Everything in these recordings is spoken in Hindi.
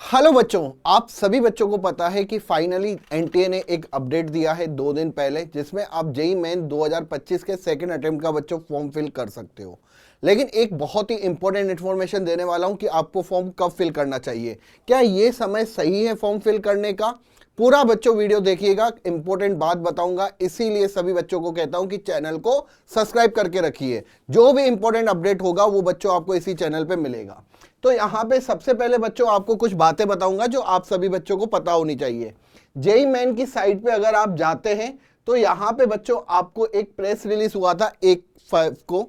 हेलो बच्चों, आप सभी बच्चों को पता है कि फाइनली एनटीए ने एक अपडेट दिया है 2 दिन पहले, जिसमें आप जेईई मेन 2025 के सेकंड अटेम्प्ट का बच्चों फॉर्म फिल कर सकते हो। लेकिन एक बहुत ही इंपॉर्टेंट इन्फॉर्मेशन देने वाला हूं कि आपको फॉर्म कब फिल करना चाहिए। क्या ये समय सही है फॉर्म फिल करने का? पूरा बच्चों वीडियो देखिएगा, इंपॉर्टेंट बात बताऊंगा, इसीलिए सभी बच्चों को कहता हूं कि चैनल को सब्सक्राइब करके रखिए। जो भी इंपॉर्टेंट अपडेट होगा वो बच्चों आपको इसी चैनल पे मिलेगा। तो यहाँ पे सबसे पहले बच्चों आपको कुछ बातें बताऊंगा जो आप सभी बच्चों को पता होनी चाहिए। जेईई मेन की साइट पे अगर आप जाते हैं तो यहाँ पे बच्चों आपको एक प्रेस रिलीज हुआ था 1/5 को,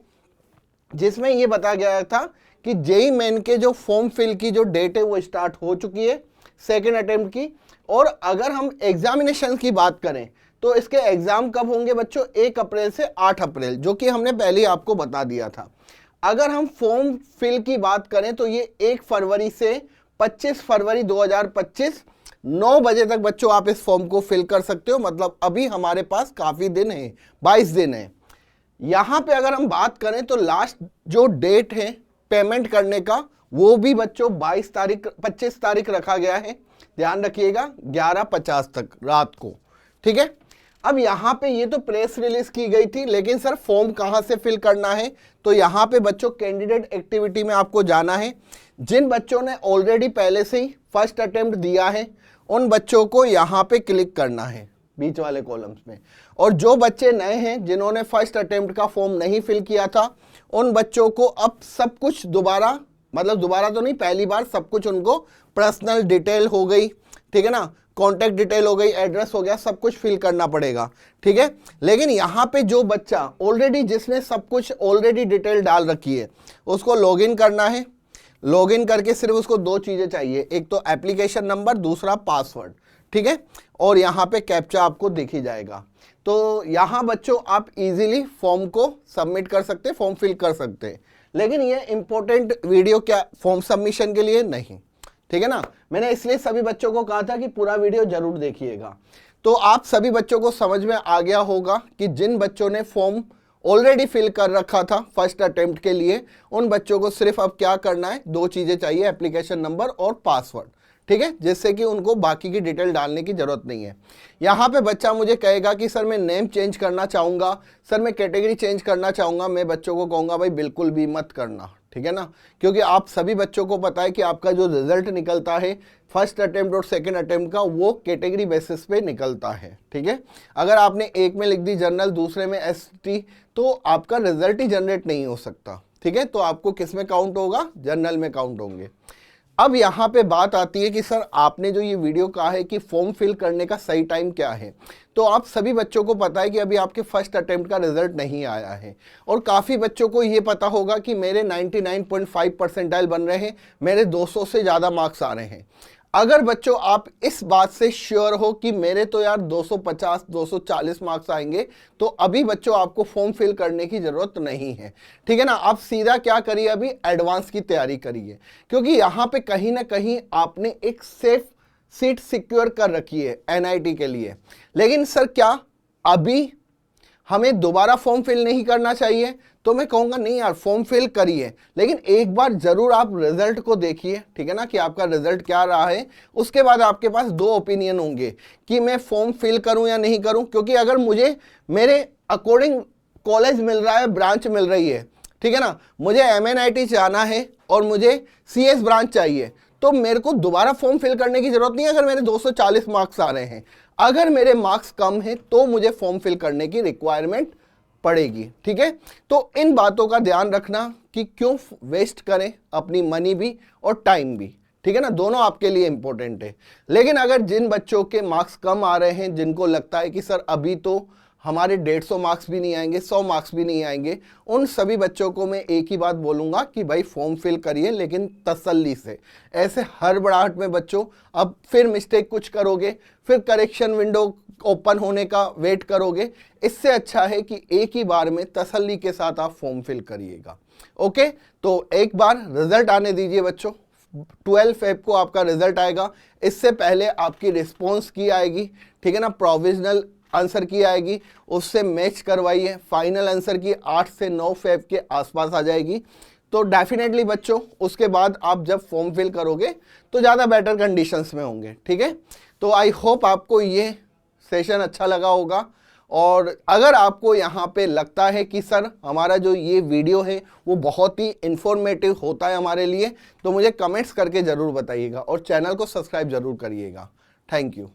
जिसमें ये बताया गया था कि जेईई मेन के जो फॉर्म फिल की जो डेट है वो स्टार्ट हो चुकी है सेकेंड अटेम्प्ट की। और अगर हम एग्जामिनेशन की बात करें तो इसके एग्जाम कब होंगे बच्चों? 1 अप्रैल से 8 अप्रैल, जो कि हमने पहले ही आपको बता दिया था। अगर हम फॉर्म फिल की बात करें तो ये 1 फरवरी से 25 फरवरी 2025 9 बजे तक बच्चों आप इस फॉर्म को फिल कर सकते हो। मतलब अभी हमारे पास काफी दिन है, 22 दिन है। यहां पे अगर हम बात करें तो लास्ट जो डेट है पेमेंट करने का वो भी बच्चों 25 तारीख रखा गया है। ध्यान रखिएगा 11:50 तक रात को, ठीक है। अब यहाँ पे ये तो प्रेस रिलीज की गई थी, लेकिन सर फॉर्म कहाँ से फिल करना है? तो यहाँ पे बच्चों कैंडिडेट एक्टिविटी में आपको जाना है। जिन बच्चों ने ऑलरेडी पहले से ही फर्स्ट अटेम्प्ट दिया है उन बच्चों को यहाँ पे क्लिक करना है बीच वाले कॉलम्स में। और जो बच्चे नए हैं जिन्होंने फर्स्ट अटेम्प्ट का फॉर्म नहीं फिल किया था उन बच्चों को अब सब कुछ दोबारा, मतलब दोबारा तो नहीं, पहली बार सब कुछ उनको पर्सनल डिटेल हो गई, ठीक है ना, कॉन्टैक्ट डिटेल हो गई, एड्रेस हो गया, सब कुछ फिल करना पड़ेगा, ठीक है। लेकिन यहाँ पे जो बच्चा ऑलरेडी, जिसने सब कुछ ऑलरेडी डिटेल डाल रखी है, उसको लॉगिन करना है। लॉगिन करके सिर्फ उसको 2 चीजें चाहिए, एक तो एप्लीकेशन नंबर, दूसरा पासवर्ड, ठीक है। और यहाँ पे कैप्चा आपको दिख ही जाएगा। तो यहाँ बच्चों आप इजीली फॉर्म को सबमिट कर सकते, फॉर्म फिल कर सकते। लेकिन ये इंपॉर्टेंट वीडियो क्या फॉर्म सबमिशन के लिए नहीं, ठीक है ना। मैंने इसलिए सभी बच्चों को कहा था कि पूरा वीडियो जरूर देखिएगा। तो आप सभी बच्चों को समझ में आ गया होगा कि जिन बच्चों ने फॉर्म ऑलरेडी फिल कर रखा था फर्स्ट अटेम्प्ट के लिए, उन बच्चों को सिर्फ अब क्या करना है, 2 चीजें चाहिए, एप्लीकेशन नंबर और पासवर्ड, ठीक है, जिससे कि उनको बाकी की डिटेल डालने की जरूरत नहीं है। यहाँ पे बच्चा मुझे कहेगा कि सर मैं नेम चेंज करना चाहूँगा, सर मैं कैटेगरी चेंज करना चाहूँगा। मैं बच्चों को कहूँगा भाई बिल्कुल भी मत करना, ठीक है ना, क्योंकि आप सभी बच्चों को पता है कि आपका जो रिजल्ट निकलता है फर्स्ट अटेम्प्ट और सेकंड अटेम्प्ट का, वो कैटेगरी बेसिस पे निकलता है, ठीक है। अगर आपने एक में लिख दी जनरल, दूसरे में एसटी, तो आपका रिजल्ट ही जनरेट नहीं हो सकता, ठीक है। तो आपको किस में काउंट होगा? जनरल में काउंट होंगे। अब यहाँ पे बात आती है कि सर आपने जो ये वीडियो कहा है कि फॉर्म फिल करने का सही टाइम क्या है, तो आप सभी बच्चों को पता है कि अभी आपके फर्स्ट अटेम्प्ट का रिजल्ट नहीं आया है। और काफ़ी बच्चों को ये पता होगा कि मेरे 99.5 परसेंटाइल बन रहे हैं, मेरे 200 से ज़्यादा मार्क्स आ रहे हैं। अगर बच्चों आप इस बात से श्योर हो कि मेरे तो यार 250 240 मार्क्स आएंगे, तो अभी बच्चों आपको फॉर्म फिल करने की जरूरत नहीं है, ठीक है ना। आप सीधा क्या करिए, अभी एडवांस की तैयारी करिए, क्योंकि यहाँ पे कहीं ना कहीं आपने एक सेफ सीट सिक्योर कर रखी है एनआईटी के लिए। लेकिन सर क्या अभी हमें दोबारा फॉर्म फिल नहीं करना चाहिए? तो मैं कहूँगा नहीं यार, फॉर्म फिल करिए, लेकिन एक बार जरूर आप रिजल्ट को देखिए, ठीक है ना, कि आपका रिजल्ट क्या रहा है। उसके बाद आपके पास 2 ओपिनियन होंगे कि मैं फॉर्म फिल करूं या नहीं करूं। क्योंकि अगर मुझे मेरे अकॉर्डिंग कॉलेज मिल रहा है, ब्रांच मिल रही है, ठीक है ना, मुझे एमएनआईटी जाना है और मुझे सीएस ब्रांच चाहिए, तो मेरे को दोबारा फॉर्म फिल करने की जरूरत नहीं है अगर मेरे 240 मार्क्स आ रहे हैं। अगर मेरे मार्क्स कम हैं तो मुझे फॉर्म फिल करने की रिक्वायरमेंट पड़ेगी, ठीक है। तो इन बातों का ध्यान रखना कि क्यों वेस्ट करें अपनी मनी भी और टाइम भी, ठीक है ना, दोनों आपके लिए इंपॉर्टेंट है। लेकिन अगर जिन बच्चों के मार्क्स कम आ रहे हैं, जिनको लगता है कि सर अभी तो हमारे 150 मार्क्स भी नहीं आएंगे, 100 मार्क्स भी नहीं आएंगे, उन सभी बच्चों को मैं एक ही बात बोलूंगा कि भाई फॉर्म फिल करिए, लेकिन तसल्ली से। ऐसे हड़बड़ाहट में बच्चों अब फिर मिस्टेक कुछ करोगे, फिर करेक्शन विंडो ओपन होने का वेट करोगे। इससे अच्छा है कि एक ही बार में तसल्ली के साथ आप फॉर्म फिल करिएगा। ओके, तो एक बार रिजल्ट आने दीजिए बच्चों। 12 फेब को आपका रिजल्ट आएगा। इससे पहले आपकी रिस्पॉन्स की आएगी, ठीक है ना, प्रोविजनल आंसर की आएगी, उससे मैच करवाइए। फाइनल आंसर की 8 से 9 फेब के आसपास आ जाएगी। तो डेफिनेटली बच्चों उसके बाद आप जब फॉर्म फिल करोगे तो ज़्यादा बेटर कंडीशंस में होंगे। ठीक है, तो आई होप आपको ये सेशन अच्छा लगा होगा। और अगर आपको यहाँ पे लगता है कि सर हमारा जो ये वीडियो है वो बहुत ही इंफॉर्मेटिव होता है हमारे लिए, तो मुझे कमेंट्स करके ज़रूर बताइएगा और चैनल को सब्सक्राइब ज़रूर करिएगा। Thank you.